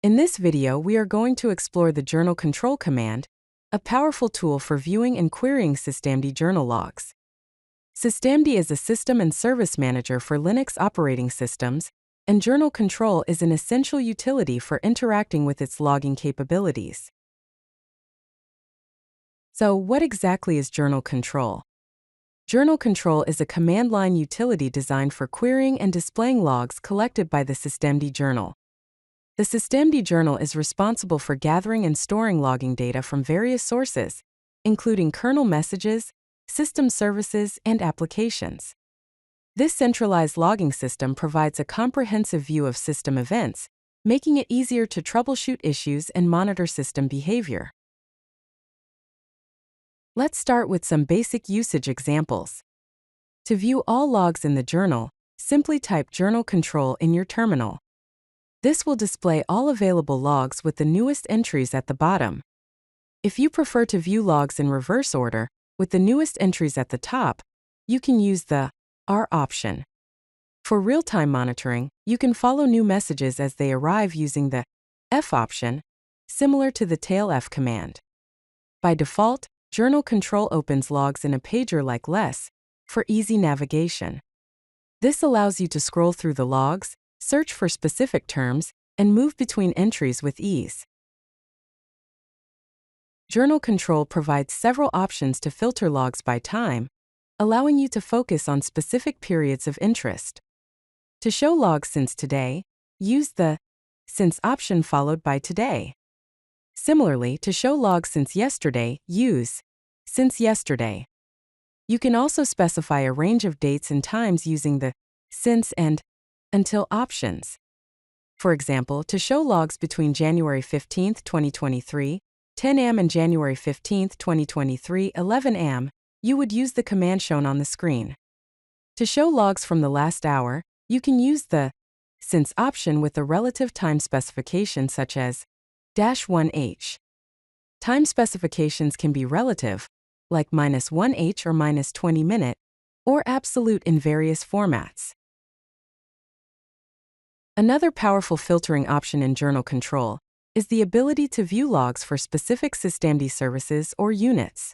In this video, we are going to explore the Journal Control command, a powerful tool for viewing and querying Systemd journal logs. Systemd is a system and service manager for Linux operating systems, and Journal Control is an essential utility for interacting with its logging capabilities. So, what exactly is Journal Control? Journal Control is a command line utility designed for querying and displaying logs collected by the Systemd journal. The Systemd journal is responsible for gathering and storing logging data from various sources, including kernel messages, system services, and applications. This centralized logging system provides a comprehensive view of system events, making it easier to troubleshoot issues and monitor system behavior. Let's start with some basic usage examples. To view all logs in the journal, simply type Journal Control in your terminal. This will display all available logs with the newest entries at the bottom. If you prefer to view logs in reverse order, with the newest entries at the top, you can use the R option. For real-time monitoring, you can follow new messages as they arrive using the F option, similar to the tail F command. By default, Journal Control opens logs in a pager like less, for easy navigation. This allows you to scroll through the logs, search for specific terms, and move between entries with ease. Journal Control provides several options to filter logs by time, allowing you to focus on specific periods of interest. To show logs since today, use the Since option followed by Today. Similarly, to show logs since yesterday, use Since Yesterday. You can also specify a range of dates and times using the Since and Until options. For example, to show logs between January 15, 2023, 10 a.m. and January 15, 2023, 11 a.m., you would use the command shown on the screen. To show logs from the last hour, you can use the Since option with a relative time specification such as -1h. Time specifications can be relative, like -1h or -20 minute, or absolute in various formats. Another powerful filtering option in Journal Control is the ability to view logs for specific Systemd services or units.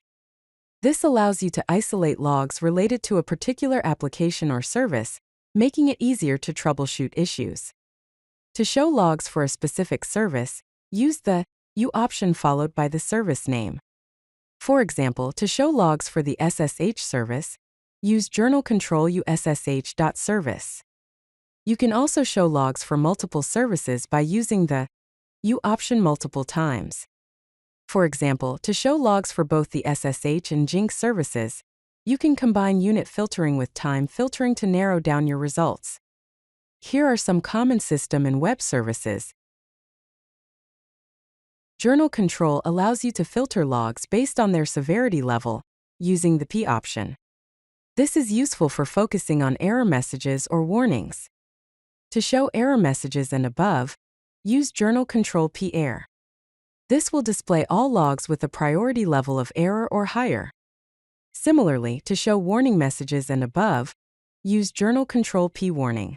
This allows you to isolate logs related to a particular application or service, making it easier to troubleshoot issues. To show logs for a specific service, use the U option followed by the service name. For example, to show logs for the SSH service, use Journal Control USSH.service. You can also show logs for multiple services by using the U option multiple times. For example, to show logs for both the SSH and Jinx services, you can combine unit filtering with time filtering to narrow down your results. Here are some common system and web services. Journal Control allows you to filter logs based on their severity level, using the P option. This is useful for focusing on error messages or warnings. To show error messages and above, use Journal Control P-Error. This will display all logs with a priority level of error or higher. Similarly, to show warning messages and above, use Journal Control P-Warning.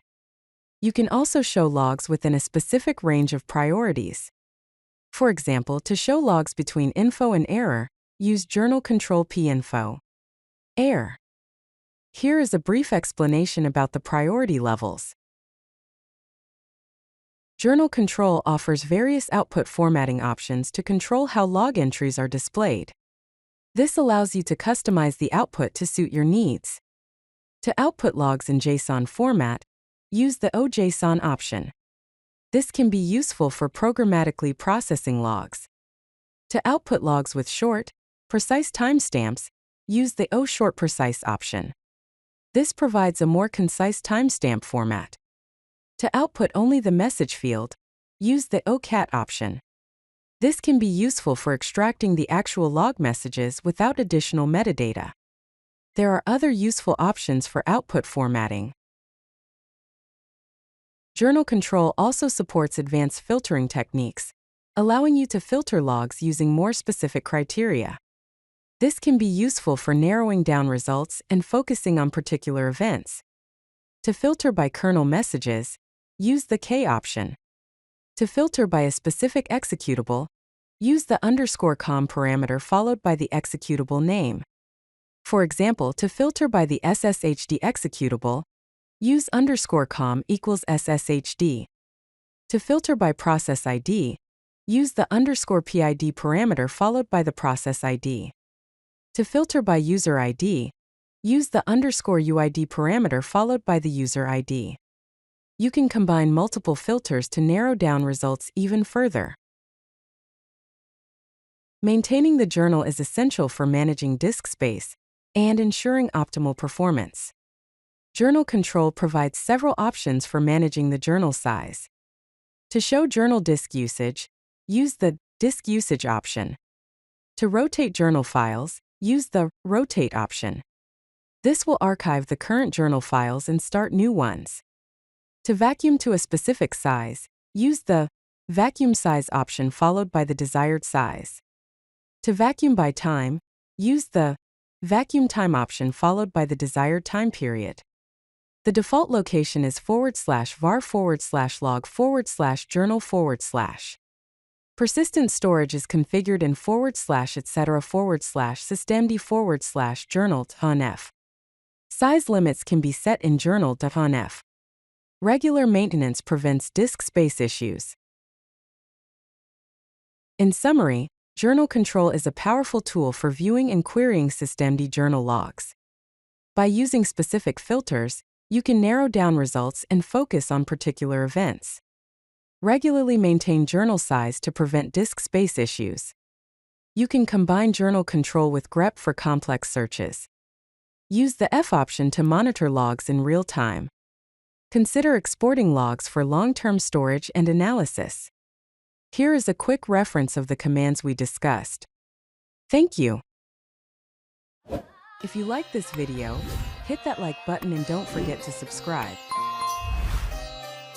You can also show logs within a specific range of priorities. For example, to show logs between info and error, use Journal Control P-Info. Error. Here is a brief explanation about the priority levels. Journal Control offers various output formatting options to control how log entries are displayed. This allows you to customize the output to suit your needs. To output logs in JSON format, use the OJSON option. This can be useful for programmatically processing logs. To output logs with short, precise timestamps, use the OShortPrecise option. This provides a more concise timestamp format. To output only the message field, use the OCat option. This can be useful for extracting the actual log messages without additional metadata. There are other useful options for output formatting. Journal Control also supports advanced filtering techniques, allowing you to filter logs using more specific criteria. This can be useful for narrowing down results and focusing on particular events. To filter by kernel messages, use the K option. To filter by a specific executable, use the _com parameter followed by the executable name. For example, to filter by the SSHD executable, use _com equals SSHD. To filter by process ID, use the _PID parameter followed by the process ID. To filter by user ID, use the _UID parameter followed by the user ID. You can combine multiple filters to narrow down results even further. Maintaining the journal is essential for managing disk space and ensuring optimal performance. Journal Control provides several options for managing the journal size. To show journal disk usage, use the Disk Usage option. To rotate journal files, use the Rotate option. This will archive the current journal files and start new ones. To vacuum to a specific size, use the Vacuum Size option followed by the desired size. To vacuum by time, use the Vacuum Time option followed by the desired time period. The default location is /var/log/journal/. Persistent storage is configured in /etc/systemd/journal.conf. Size limits can be set in journal.conf. Regular maintenance prevents disk space issues. In summary, Journal Control is a powerful tool for viewing and querying systemd journal logs. By using specific filters, you can narrow down results and focus on particular events. Regularly maintain journal size to prevent disk space issues. You can combine Journal Control with grep for complex searches. Use the F option to monitor logs in real time. Consider exporting logs for long-term storage and analysis. Here is a quick reference of the commands we discussed. Thank you. If you like this video, hit that like button and don't forget to subscribe.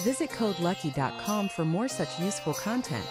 Visit codelucky.com for more such useful content.